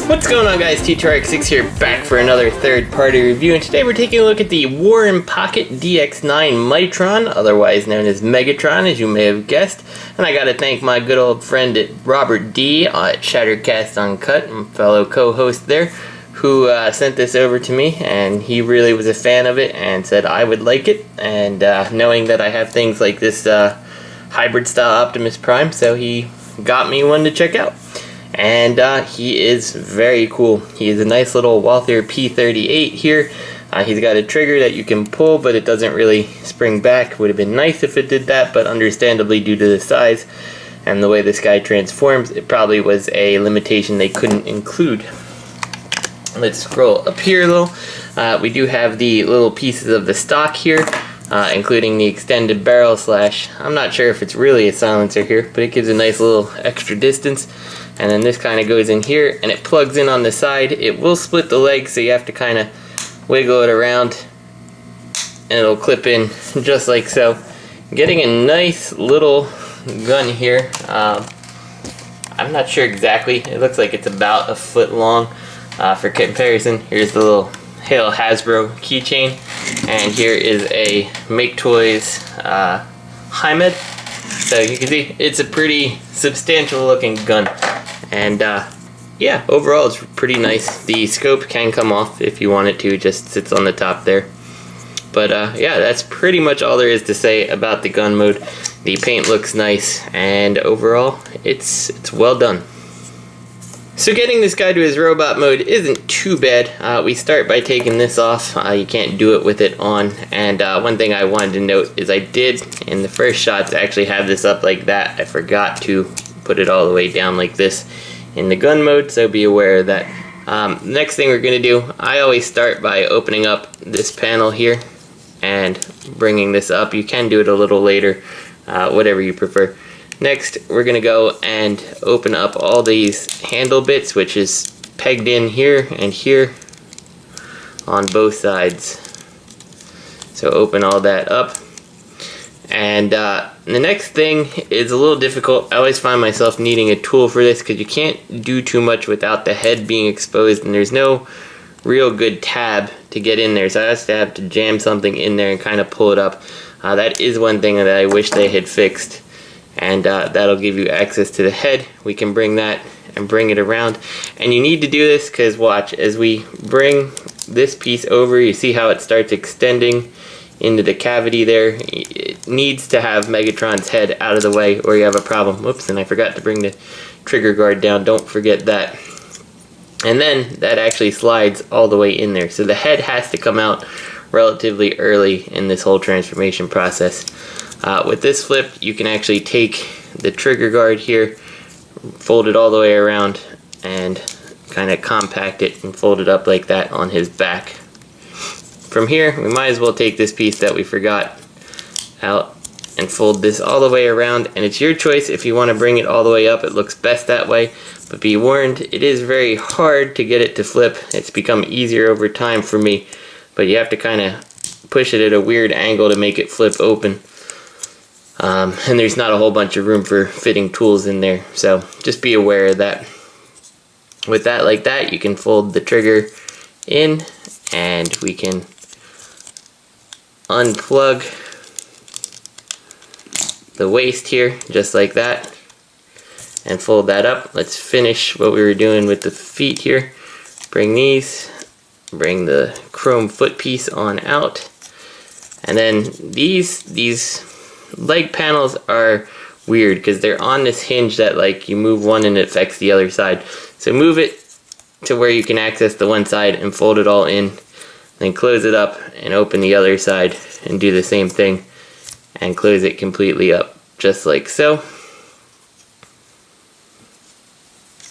What's going on, guys? T2RX6 here, back for another third-party review, and today we're taking a look at the War and Pocket DX9 Mightron, otherwise known as Megatron, as you may have guessed. And I gotta thank my good old friend Robert D at Shattered Cast Uncut, my fellow co-host there, who sent this over to me, and he really was a fan of it and said I would like it, and knowing that I have things like this hybrid style Optimus Prime, so he got me one to check out. And he is very cool. He is a nice little Walther P38 here. He's got a trigger that you can pull, but it doesn't really spring back. Would have been nice if it did that, but understandably, due to the size and the way this guy transforms, it probably was a limitation they couldn't include. Let's scroll up here a little. We do have the little pieces of the stock here, including the extended barrel slash, I'm not sure if it's really a silencer here, but it gives a nice little extra distance. And then this kind of goes in here and it plugs in on the side. It will split the legs, so you have to kind of wiggle it around and it'll clip in just like so. Getting a nice little gun here. I'm not sure exactly. It looks like it's about a foot long. For comparison, here's the little Hail Hasbro keychain, and here is a Make Toys HIMED. So you can see it's a pretty substantial looking gun, and yeah, overall it's pretty nice. The scope can come off if you want it to, it just sits on the top there. But yeah, that's pretty much all there is to say about the gun mode. The paint looks nice, and overall it's well done. So getting this guy to his robot mode isn't too bad. We start by taking this off. You can't do it with it on. And one thing I wanted to note is I did, in the first shots, actually have this up like that. I forgot to put it all the way down like this in the gun mode, so be aware of that. Next thing we're going to do, I always start by opening up this panel here and bringing this up. You can do it a little later, whatever you prefer. Next, we're going to go and open up all these handle bits, which is pegged in here and here on both sides. So open all that up. And the next thing is a little difficult. I always find myself needing a tool for this because you can't do too much without the head being exposed, and there's no real good tab to get in there. So I just have to jam something in there and kind of pull it up. That is one thing that I wish they had fixed. And that'll give you access to the head. We can bring that and bring it around. And you need to do this because watch, as we bring this piece over, you see how it starts extending into the cavity there. It needs to have Megatron's head out of the way or you have a problem. Whoops, and I forgot to bring the trigger guard down. Don't forget that. And then that actually slides all the way in there. So the head has to come out relatively early in this whole transformation process. With this flip, you can actually take the trigger guard here, fold it all the way around, and kind of compact it and fold it up like that on his back. From here, we might as well take this piece that we forgot out and fold this all the way around, and it's your choice if you want to bring it all the way up. It looks best that way, but be warned, it is very hard to get it to flip. It's become easier over time for me, but you have to kind of push it at a weird angle to make it flip open. And there's not a whole bunch of room for fitting tools in there, so just be aware of that. With that like that, you can fold the trigger in and we can unplug the waist here just like that and fold that up. Let's finish what we were doing with the feet here. Bring these, bring the chrome foot piece on out, and then these leg panels are weird because they're on this hinge that, like, you move one and it affects the other side. So move it to where you can access the one side and fold it all in, then close it up and open the other side and do the same thing and close it completely up just like so.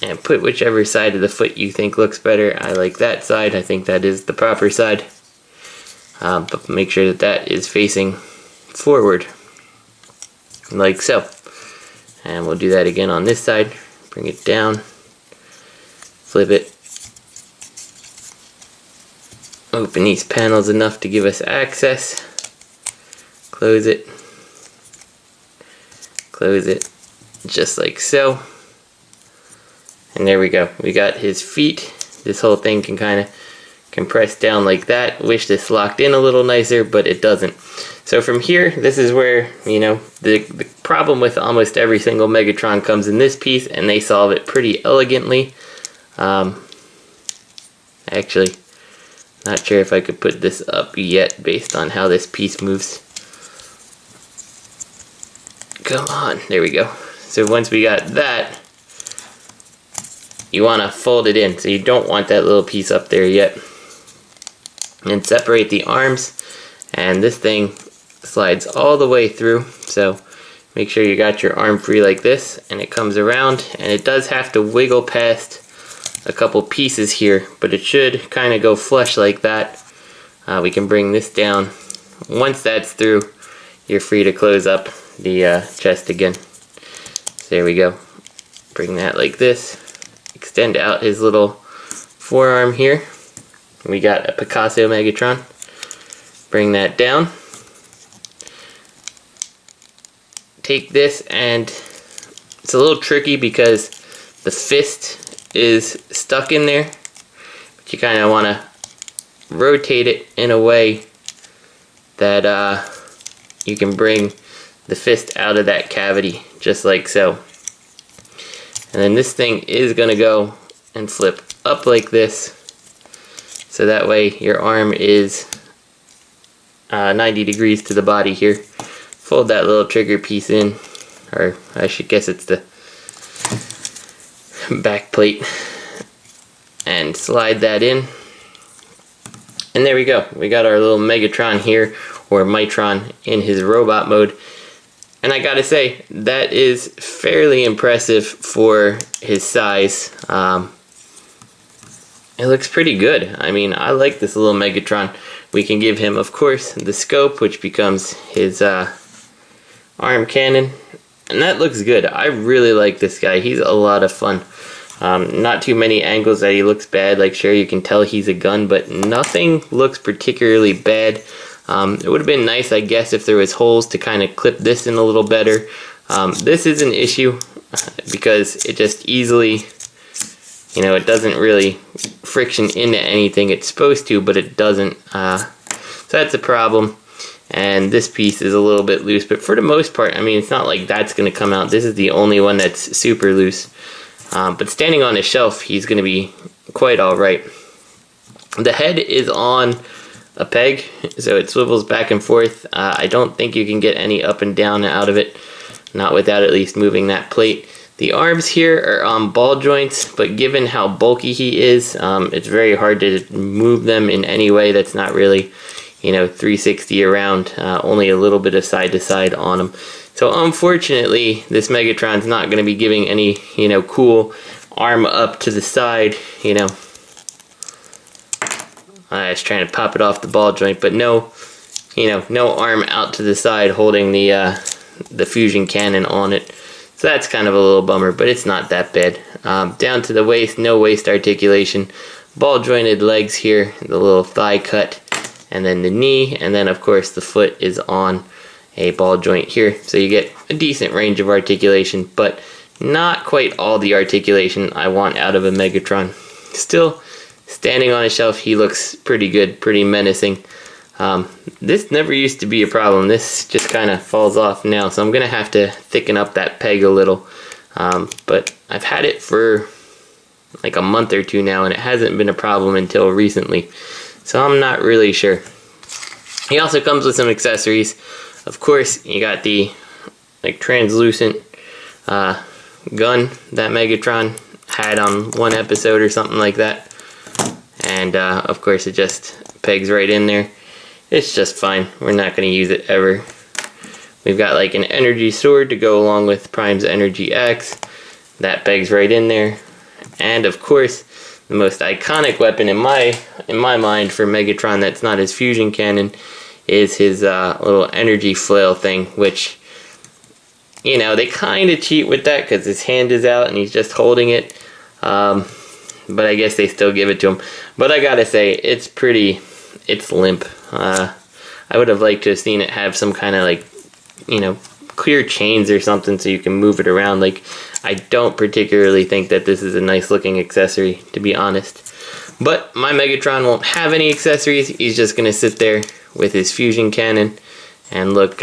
And put whichever side of the foot you think looks better. I like that side. I think that is the proper side. But make sure that that is facing forward like so. And we'll do that again on this side. Bring it down, flip it, open these panels enough to give us access, close it, just like so, And there we go. We got his feet. This whole thing can kind of compress down like that. Wish this locked in a little nicer, but it doesn't. So from here, this is where, you know, the problem with almost every single Megatron comes in this piece, and they solve it pretty elegantly. Actually, not sure if I could put this up yet based on how this piece moves. Come on, there we go. So once we got that, you want to fold it in. So you don't want that little piece up there yet. And separate the arms, and this thing slides all the way through. So make sure you got your arm free like this, and it comes around, and it does have to wiggle past a couple pieces here, but it should kind of go flush like that. We can bring this down. Once that's through, you're free to close up the chest again. So there we go. Bring that like this. Extend out his little forearm here. We got a Picasso Megatron. Bring that down. Take this, and it's a little tricky because the fist is stuck in there, but you kind of want to rotate it in a way that you can bring the fist out of that cavity, just like so. And then this thing is going to go and flip up like this, so that way your arm is 90 degrees to the body here. Fold that little trigger piece in, or I should guess it's the back plate, and slide that in. And there we go. We got our little Megatron here, or Mightron, in his robot mode. And I gotta say, that is fairly impressive for his size. It looks pretty good. I mean, I like this little Megatron. We can give him, of course, the scope, which becomes his arm cannon. And that looks good. I really like this guy. He's a lot of fun. Not too many angles that he looks bad. Like, sure, you can tell he's a gun, but nothing looks particularly bad. It would have been nice, I guess, if there was holes to kind of clip this in a little better. This is an issue because it just easily, you know, it doesn't really friction into anything. It's supposed to, but it doesn't. So that's a problem. And this piece is a little bit loose, but for the most part, I mean, it's not like that's going to come out. This is the only one that's super loose. But standing on a shelf, he's going to be quite alright. The head is on a peg, so it swivels back and forth. I don't think you can get any up and down out of it, not without at least moving that plate. The arms here are on ball joints, but given how bulky he is, it's very hard to move them in any way that's not really, you know, 360 around, only a little bit of side to side on them. So unfortunately, this Megatron's not going to be giving any, you know, cool arm up to the side, you know. I was trying to pop it off the ball joint, but no, you know, no arm out to the side holding the fusion cannon on it. So that's kind of a little bummer, but it's not that bad. Down to the waist, no waist articulation. Ball jointed legs here, the little thigh cut, and then the knee, and then of course the foot is on a ball joint here. So you get a decent range of articulation, but not quite all the articulation I want out of a Megatron. Still, standing on a shelf, he looks pretty good, pretty menacing. This never used to be a problem. This just kind of falls off now, so I'm going to have to thicken up that peg a little. But I've had it for like a month or two now, and it hasn't been a problem until recently. So I'm not really sure. He also comes with some accessories. Of course, you got the like translucent gun that Megatron had on one episode or something like that. And of course it just pegs right in there. It's just fine. We're not going to use it ever. We've got like an energy sword to go along with Prime's Energy X. That pegs right in there. And of course, the most iconic weapon in my mind for Megatron that's not his fusion cannon is his little energy flail thing, which, you know, they kind of cheat with that because his hand is out and he's just holding it. But I guess they still give it to him. But I gotta say, it's limp. I would have liked to have seen it have some kind of like, you know, clear chains or something so you can move it around. Like, I don't particularly think that this is a nice looking accessory, to be honest. But my Megatron won't have any accessories. He's just gonna sit there with his fusion cannon and look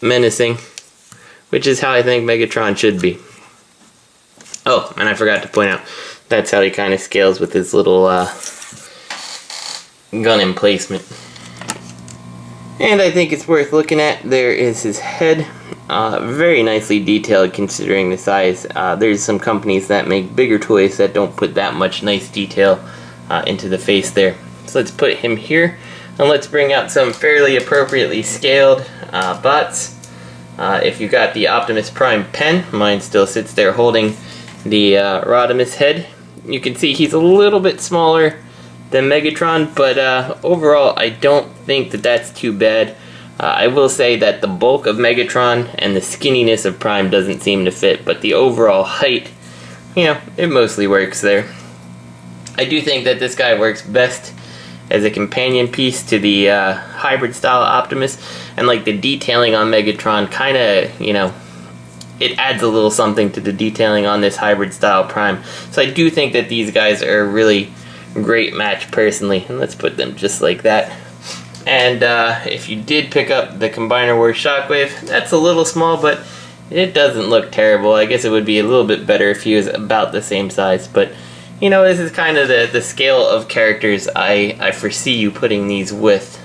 menacing, which is how I think Megatron should be. Oh, and I forgot to point out, that's how he kind of scales with his little gun emplacement. And I think it's worth looking at. There is his head. Very nicely detailed considering the size. There's some companies that make bigger toys that don't put that much nice detail into the face there. So let's put him here, and let's bring out some fairly appropriately scaled bots. If you got the Optimus Prime pen, mine still sits there holding the Rodimus head. You can see he's a little bit smaller than Megatron, but overall I don't think that that's too bad. I will say that the bulk of Megatron and the skinniness of Prime doesn't seem to fit, but the overall height, you know, it mostly works there. I do think that this guy works best as a companion piece to the hybrid style Optimus, and like the detailing on Megatron kind of, you know, it adds a little something to the detailing on this hybrid style Prime. So I do think that these guys are a really great match personally, and let's put them just like that. And if you did pick up the Combiner Wars Shockwave, that's a little small, but it doesn't look terrible. I guess it would be a little bit better if he was about the same size, but you know, this is kind of the scale of characters I foresee you putting these with.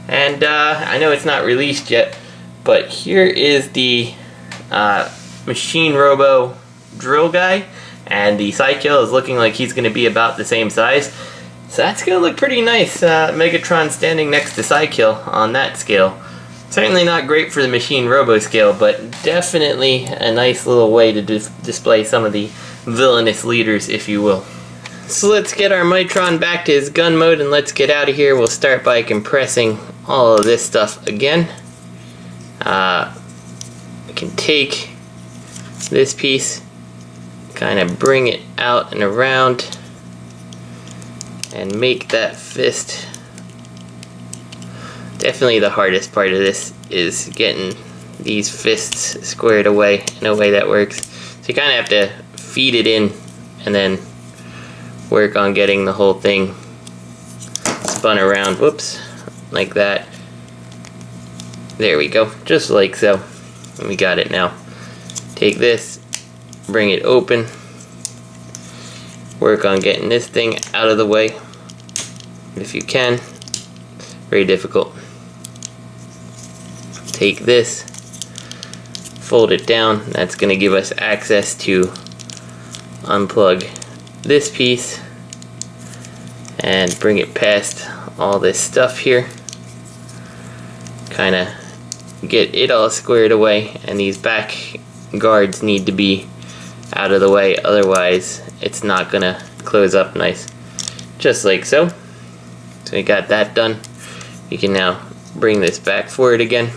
And I know it's not released yet, but here is the Machine Robo Drill Guy, and the Psykill is looking like he's going to be about the same size. So that's going to look pretty nice. Megatron standing next to Psykill on that scale. Certainly not great for the Machine Robo scale, but definitely a nice little way to display some of the villainous leaders, if you will. So let's get our Mightron back to his gun mode and let's get out of here. We'll start by compressing all of this stuff again. We can take this piece, kind of bring it out and around, and make that fist. Definitely the hardest part of this is getting these fists squared away in a way that works. So you kind of have to feed it in and then work on getting the whole thing spun around. Whoops, like that. There we go, just like so. And we got it now. Take this, bring it open, work on getting this thing out of the way if you can. Very difficult. Take this, fold it down. That's going to give us access to unplug this piece and bring it past all this stuff here. Kind of get it all squared away, and these back guards need to be out of the way, otherwise it's not going to close up nice. Just like so. So we got that done. You can now bring this back forward again.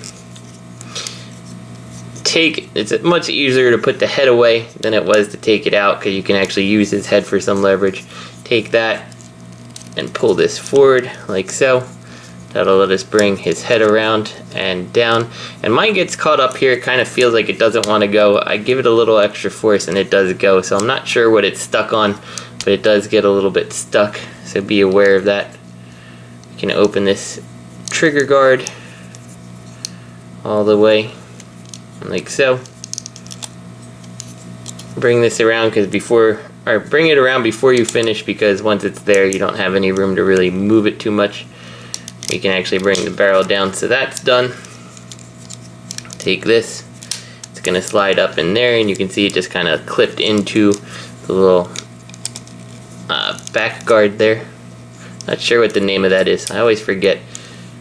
It's much easier to put the head away than it was to take it out, because you can actually use his head for some leverage. Take that and pull this forward like so. That'll let us bring his head around and down. And mine gets caught up here. It kind of feels like it doesn't want to go. I give it a little extra force and it does go. So I'm not sure what it's stuck on, but it does get a little bit stuck. So be aware of that. You can open this trigger guard all the way like so. Bring this around bring it around before you finish, because once it's there you don't have any room to really move it too much. You can actually bring the barrel down, so that's done. Take this, it's going to slide up in there, and you can see it just kind of clipped into the little back guard there. Not sure what the name of that is, I always forget.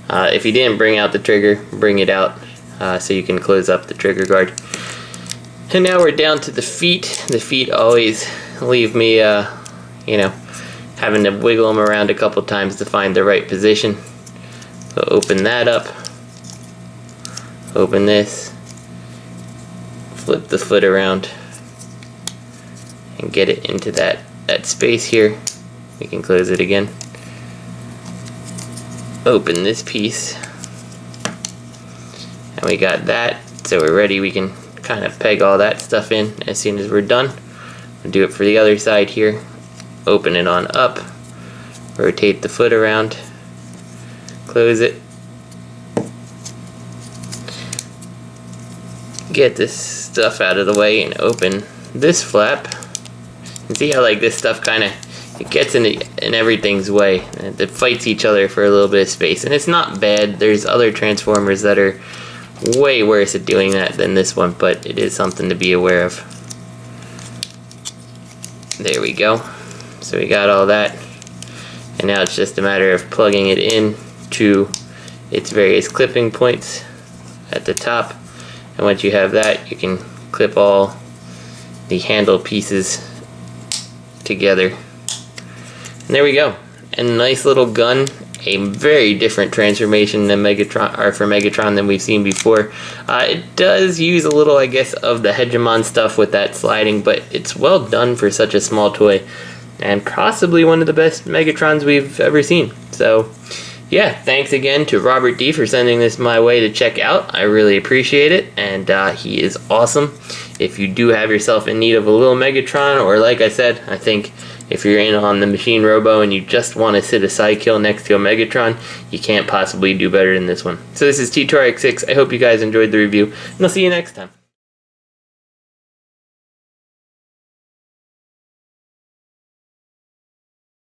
If you didn't bring out the trigger, bring it out so you can close up the trigger guard. And now we're down to the feet. The feet always leave me, you know, having to wiggle them around a couple times to find the right position. So open that up, open this, flip the foot around, and get it into that space here. We can close it again. Open this piece, and we got that So we're ready. We can kind of peg all that stuff in as soon as we're done. We'll do it for the other side here. Open it on up, rotate the foot around, close it, get this stuff out of the way and open this flap. And see how like this stuff kind of, it gets in everything's way, and it fights each other for a little bit of space. And it's not bad. There's other transformers that are way worse at doing that than this one, but it is something to be aware of. There we go. So we got all that, and now it's just a matter of plugging it in to its various clipping points at the top. And once you have that, you can clip all the handle pieces together. And there we go. And a nice little gun. A very different transformation than Megatron, or for Megatron, than we've seen before. It does use a little, I guess, of the Hegemon stuff with that sliding, but it's well done for such a small toy, and possibly one of the best Megatrons we've ever seen. So, yeah, thanks again to Robert D for sending this my way to check out. I really appreciate it, and he is awesome. If you do have yourself in need of a little Megatron, or like I said, I think if you're in on the Machine Robo and you just want to sit a side kill next to a Megatron, you can't possibly do better than this one. So this is T2RX6. I hope you guys enjoyed the review, and I'll see you next time.